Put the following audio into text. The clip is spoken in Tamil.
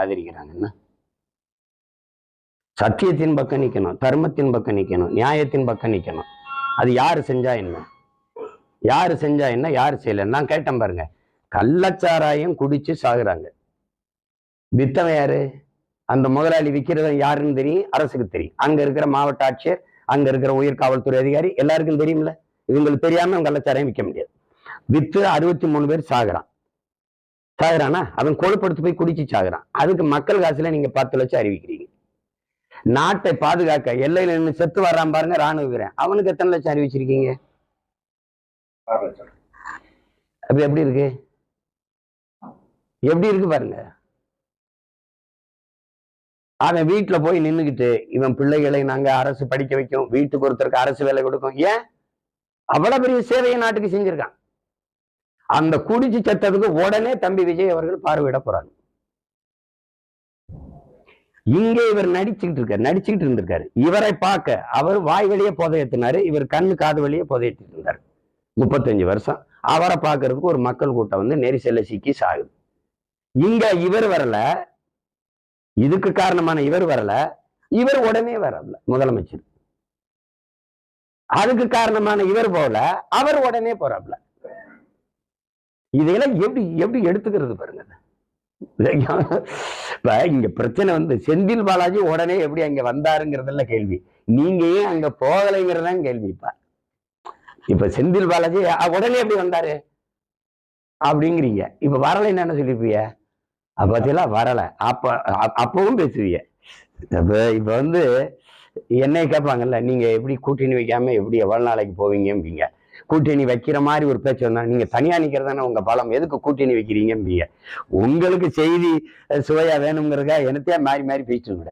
ஆதரிக்கிறாங்கன்னா சத்தியத்தின் பக்கம் நிக்கணும், தர்மத்தின் பக்கம் நிக்கணும், நியாயத்தின் பக்கம் நிக்கணும். அது யாரு செஞ்சா என்ன, யாரு செஞ்சா என்ன, யாரு செய்யல. நான் கேட்டேன் பாருங்க, கள்ளச்சாராயம் குடிச்சு சாகுறாங்க. வித்தவன் யாரு? அந்த முதலாளி விற்கிறவன் யாருன்னு தெரியும், அரசுக்கு தெரியும். அங்க இருக்கிற மாவட்ட ஆட்சியர், அங்க இருக்கிற உயர் காவல்துறை அதிகாரி எல்லாருக்கும் தெரியும்ல. இவங்களுக்கு தெரியாம கள்ளச்சாராயம் விற்க முடியாது. வித்து 63 பேர் சாகுறானா? அவன் கொழுப்படுத்து போய் குடிச்சு சாகுறான். அதுக்கு மக்கள் காசுல நீங்க 10 லட்சம் அறிவிக்கிறீங்க. நாட்டை பாதுகாக்க எல்லையில நின்று செத்து வர்றான் பாருங்க ராணுவ வீரன், அவனுக்கு எத்தனை லட்சம் அறிவிச்சிருக்கீங்க? அப்ப எப்படி இருக்கு, எப்படி இருக்கு பாருங்க. அவன் வீட்டுல போய் நின்னுகிட்டு இவன் பிள்ளைகளை நாங்க அரசு படிக்க வைக்கும், வீட்டுக்கு ஒருத்தருக்கு அரசு வேலை கொடுக்கும். ஏன்? அவ்வளவு பெரிய சேவையை நாட்டுக்கு செஞ்சிருக்கான். அந்த குடிச்சு செத்ததுக்கு உடனே தம்பி விஜய் அவர்கள் பார்வையிட போறாங்க. இங்கே இவர் நடிச்சுக்கிட்டு இருந்திருக்காரு. இவரை பார்க்க அவர் வாய் வழியே புதையத்தினாரு, இவர் கண்ணு காது வழியே புதையத்திட்டு இருந்தாரு 35 வருஷம். அவரை பார்க்கறதுக்கு ஒரு மக்கள் கூட்டம் வந்து நெரிசல்ல சிக்கி சாகுது. இங்க இவர் வரல, இதுக்கு காரணமான இவர் வரல, இவர் உடனே வரல முதலமைச்சர். அதுக்கு காரணமான இவர் போல அவர் உடனே போறாப்ல. இதெல்லாம் எப்படி எப்படி எடுத்துக்கிறது பாருங்க. இப்ப இங்க பிரச்சனை வந்து செந்தில் பாலாஜி உடனே எப்படி அங்க வந்தாருங்கிறதுல கேள்வி, நீங்க ஏன் அங்க போகலைங்கிறதான் கேள்வி. இப்ப செந்தில் பாலாஜி உடனே எப்படி வந்தாரு அப்படிங்கிறீங்க. இப்ப வரலைன்னு என்ன சொல்லிருப்பீங்க? அப்பத்தியெல்லாம் வரல, அப்பவும் பேசுவீங்க. இப்ப வந்து என்னை கேட்பாங்கல்ல, நீங்க எப்படி கூட்டணி வைக்காம எப்படி எவ்வளவு நாளைக்கு போவீங்க? கூட்டணி வைக்கிற மாதிரி ஒரு பேச்சு வந்தா, நீங்க தனியா நிக்கிறதானே உங்க பலம், எதுக்கு கூட்டணி வைக்கிறீங்க? உங்களுக்கு செய்தி சுவையா வேணுங்கிறதுக்காக என்னத்தையா மாறி மாறி பேசிட்டு